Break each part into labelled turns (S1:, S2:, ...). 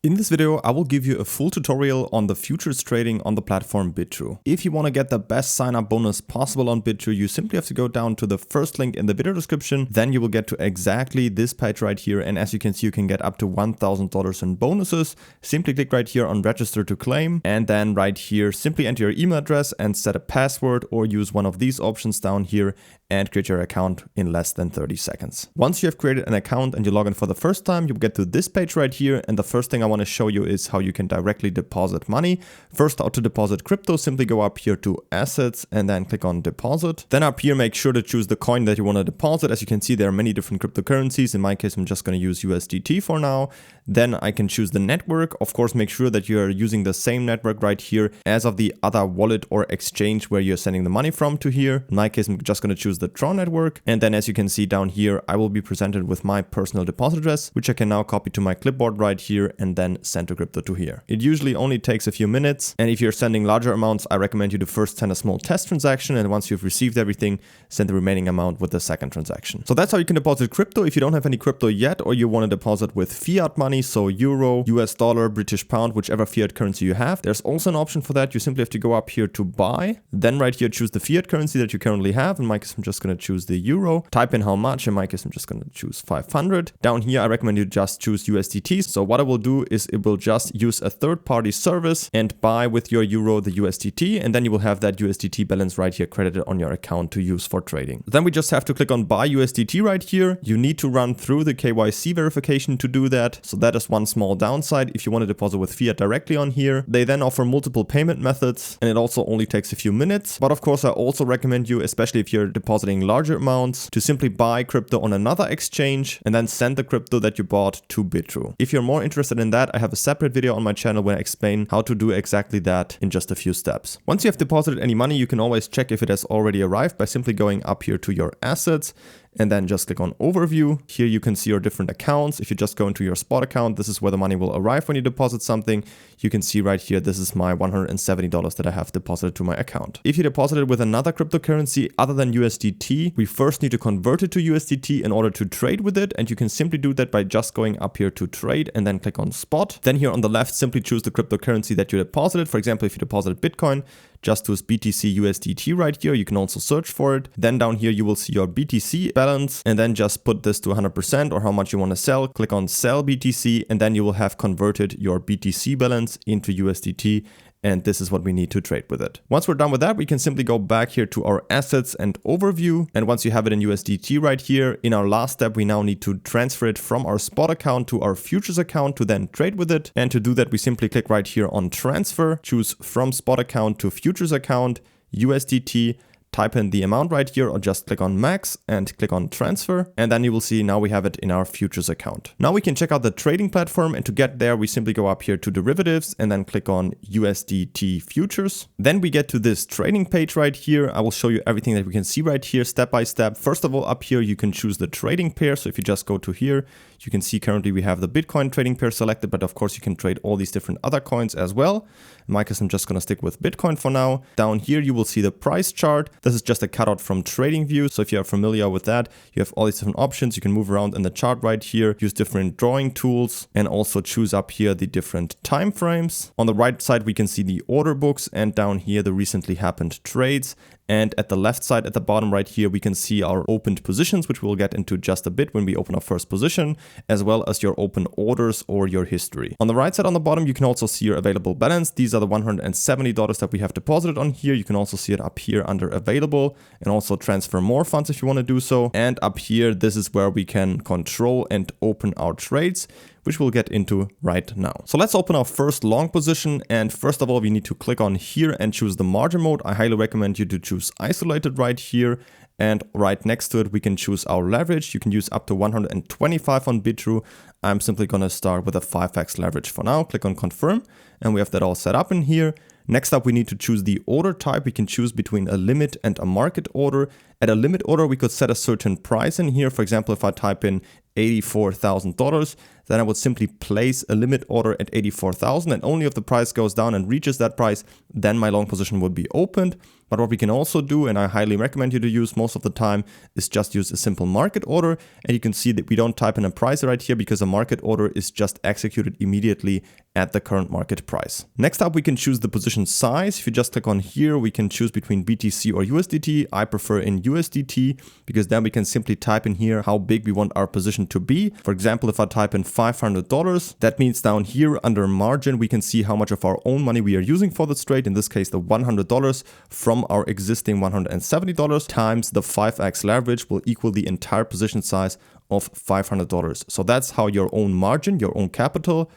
S1: In this video, I will give you a full tutorial on the futures trading on the platform Bitrue. If you want to get the best sign-up bonus possible on Bitrue, you simply have to go down to the first link in the video description. Then you will get to exactly this page right here. And as you can see, you can get up to $1,000 in bonuses. Simply click right here on register to claim. And then right here, simply enter your email address and set a password, or use one of these options down here and create your account in less than 30 seconds. Once you have created an account and you log in for the first time, you'll get to this page right here. And the first thing I want to show you is how you can directly deposit money. First, how to deposit crypto. Simply go up here to assets and then click on deposit. Then up here, make sure to choose the coin that you want to deposit. As you can see, there are many different cryptocurrencies. In my case, I'm just going to use USDT for now. Then I can choose the network. Of course, make sure that you're using the same network right here as of the other wallet or exchange where you're sending the money from to here. In my case, I'm just going to choose the Tron network. And then as you can see down here, I will be presented with my personal deposit address, which I can now copy to my clipboard right here and then send to crypto to here. It usually only takes a few minutes. And if you're sending larger amounts, I recommend you to first send a small test transaction. And once you've received everything, send the remaining amount with the second transaction. So that's how you can deposit crypto. If you don't have any crypto yet, or you want to deposit with fiat money, so euro, US dollar, British pound, whichever fiat currency you have, there's also an option for that. You simply have to go up here to buy. Then right here, choose the fiat currency that you currently have. In my case, I'm just going to choose the euro. Type in how much. In my case, I'm just going to choose 500. Down here, I recommend you just choose USDT. So what I will do is it will just use a third-party service and buy with your euro the USDT, and then you will have that USDT balance right here credited on your account to use for trading. Then we just have to click on buy USDT right here. You need to run through the KYC verification to do that. So that is one small downside if you want to deposit with fiat directly on here. They then offer multiple payment methods, and it also only takes a few minutes. But of course, I also recommend you, especially if you're depositing larger amounts, to simply buy crypto on another exchange and then send the crypto that you bought to Bitrue. If you're more interested in that, I have a separate video on my channel where I explain how to do exactly that in just a few steps. Once you have deposited any money, you can always check if it has already arrived by simply going up here to your assets and then just click on overview. Here you can see your different accounts. If you just go into your spot account, this is where the money will arrive when you deposit something. You can see right here, this is my $170 that I have deposited to my account. If you deposited with another cryptocurrency other than USDT, we first need to convert it to USDT in order to trade with it. And you can simply do that by just going up here to trade and then click on spot. Then here on the left, simply choose the cryptocurrency that you deposited. For example, if you deposited Bitcoin, just choose BTC USDT right here. You can also search for it. Then down here, you will see your BTC balance, and then just put this to 100% or how much you want to sell. Click on sell BTC, and then you will have converted your BTC balance into USDT. And this is what we need to trade with it. Once we're done with that, we can simply go back here to our assets and overview. And once you have it in USDT right here, in our last step, we now need to transfer it from our spot account to our futures account to then trade with it. And to do that, we simply click right here on transfer, choose from spot account to futures account, USDT, type in the amount right here, or just click on max and click on transfer. And then you will see now we have it in our futures account. Now we can check out the trading platform, and to get there, we simply go up here to derivatives and then click on USDT futures. Then we get to this trading page right here. I will show you everything that we can see right here step by step. First of all, up here, you can choose the trading pair. So if you just go to here, you can see currently we have the Bitcoin trading pair selected, but of course you can trade all these different other coins as well. In my case, I'm just going to stick with Bitcoin for now. Down here, you will see the price chart. This is just a cutout from TradingView. So if you are familiar with that, you have all these different options. You can move around in the chart right here, use different drawing tools, and also choose up here the different time frames. On the right side, we can see the order books, and down here, the recently happened trades. And at the left side, at the bottom right here, we can see our opened positions, which we'll get into just a bit when we open our first position, as well as your open orders or your history. On the right side on the bottom, you can also see your available balance. These are the $170 that we have deposited on here. You can also see it up here under available, and also transfer more funds if you want to do so. And up here, this is where we can control and open our trades, which we'll get into right now. So let's open our first long position. And first of all, we need to click on here and choose the margin mode. I highly recommend you to choose isolated right here. And right next to it, we can choose our leverage. You can use up to 125 on Bitrue. I'm simply going to start with a 5x leverage for now. Click on confirm, and we have that all set up in here. Next up, we need to choose the order type. We can choose between a limit and a market order. At a limit order, we could set a certain price in here. For example, if I type in $84,000, then I would simply place a limit order at 84,000, and only if the price goes down and reaches that price, then my long position would be opened. But what we can also do, and I highly recommend you to use most of the time, is just use a simple market order. And you can see that we don't type in a price right here because a market order is just executed immediately at the current market price. Next up, we can choose the position size. If you just click on here, we can choose between BTC or USDT. I prefer in USDT because then we can simply type in here how big we want our position to be. For example, if I type in $500, that means down here under margin, we can see how much of our own money we are using for this trade. In this case, the $100 from our existing $170 times the 5x leverage will equal the entire position size of $500. So that's how your own margin, your own capital,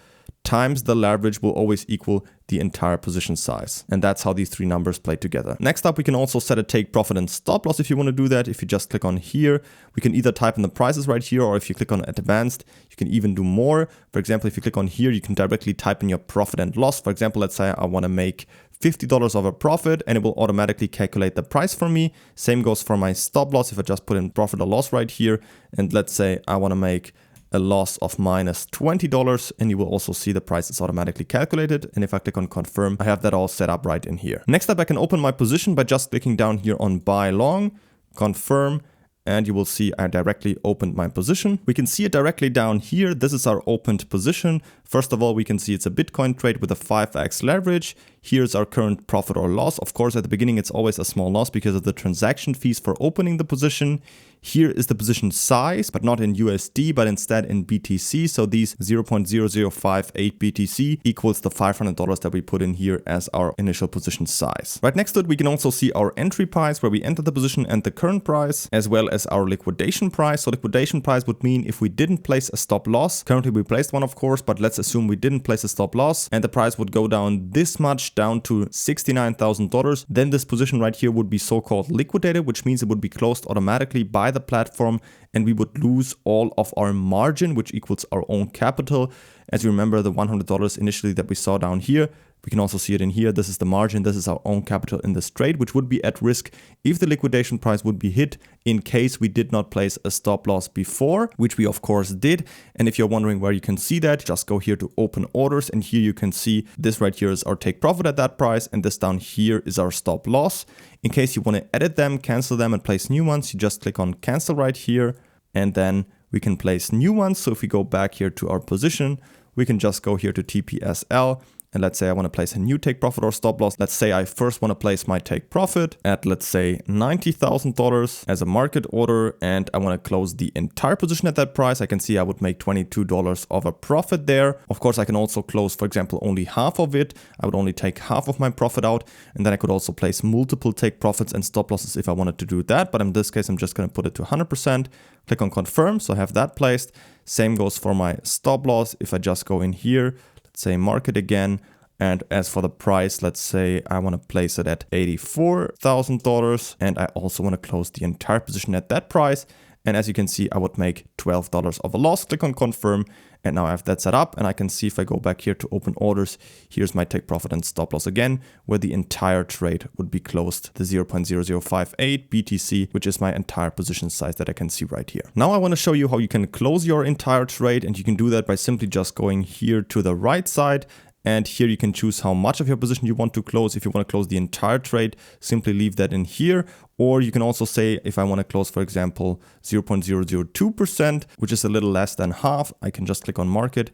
S1: times the leverage will always equal the entire position size. And that's how these three numbers play together. Next up, we can also set a take profit and stop loss if you want to do that. If you just click on here, we can either type in the prices right here, or if you click on advanced, you can even do more. For example, if you click on here, you can directly type in your profit and loss. For example, let's say I want to make $50 of a profit, and it will automatically calculate the price for me. Same goes for my stop loss. If I just put in profit or loss right here, and let's say I want to make a loss of minus $20, and you will also see the price is automatically calculated. And if I click on confirm, I have that all set up right in here. Next up, I can open my position by just clicking down here on buy long, confirm, and you will see I directly opened my position. We can see it directly down here. This is our opened position. First of all, we can see it's a Bitcoin trade with a 5x leverage. Here's our current profit or loss. Of course, at the beginning, it's always a small loss because of the transaction fees for opening the position. Here is the position size, but not in USD, but instead in BTC. So these 0.0058 BTC equals the $500 that we put in here as our initial position size. Right next to it, we can also see our entry price where we enter the position and the current price, as well as our liquidation price. So liquidation price would mean if we didn't place a stop loss. Currently we placed one, of course, but let's assume we didn't place a stop loss and the price would go down this much, down to $69,000. Then this position right here would be so-called liquidated, which means it would be closed automatically by the platform and we would lose all of our margin, which equals our own capital. As you remember, the $100 initially that we saw down here, we can also see it in here. This is the margin. This is our own capital in this trade, which would be at risk if the liquidation price would be hit in case we did not place a stop loss before, which we of course did. And if you're wondering where you can see that, just go here to open orders. And here you can see this right here is our take profit at that price. And this down here is our stop loss. In case you want to edit them, cancel them and place new ones, you just click on cancel right here. And then we can place new ones. So if we go back here to our position, we can just go here to TPSL. And let's say I want to place a new take profit or stop loss. Let's say I first want to place my take profit at, let's say, $90,000 as a market order. And I want to close the entire position at that price. I can see I would make $22 of a profit there. Of course, I can also close, for example, only half of it. I would only take half of my profit out. And then I could also place multiple take profits and stop losses if I wanted to do that. But in this case, I'm just going to put it to 100%. Click on confirm. So I have that placed. Same goes for my stop loss. If I just go in here, say market again, and as for the price, let's say I want to place it at $84,000 and I also want to close the entire position at that price. And as you can see, I would make $12 of a loss. Click on confirm. And now I have that set up and I can see if I go back here to open orders, here's my take profit and stop loss again, where the entire trade would be closed, the 0.0058 BTC, which is my entire position size that I can see right here. Now I want to show you how you can close your entire trade, and you can do that by simply just going here to the right side. And here you can choose how much of your position you want to close. If you want to close the entire trade, simply leave that in here. Or you can also say, if I want to close, for example, 0.002%, which is a little less than half, I can just click on market.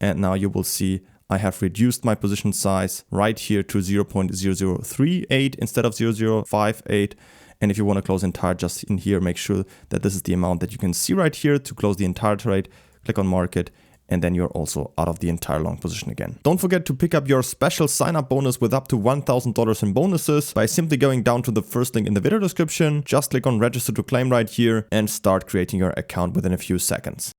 S1: And now you will see I have reduced my position size right here to 0.0038 instead of 0.058. And if you want to close entire, just in here, make sure that this is the amount that you can see right here to close the entire trade. Click on market. And then you're also out of the entire long position again. Don't forget to pick up your special sign-up bonus with up to $1,000 in bonuses by simply going down to the first link in the video description. Just click on register to claim right here and start creating your account within a few seconds.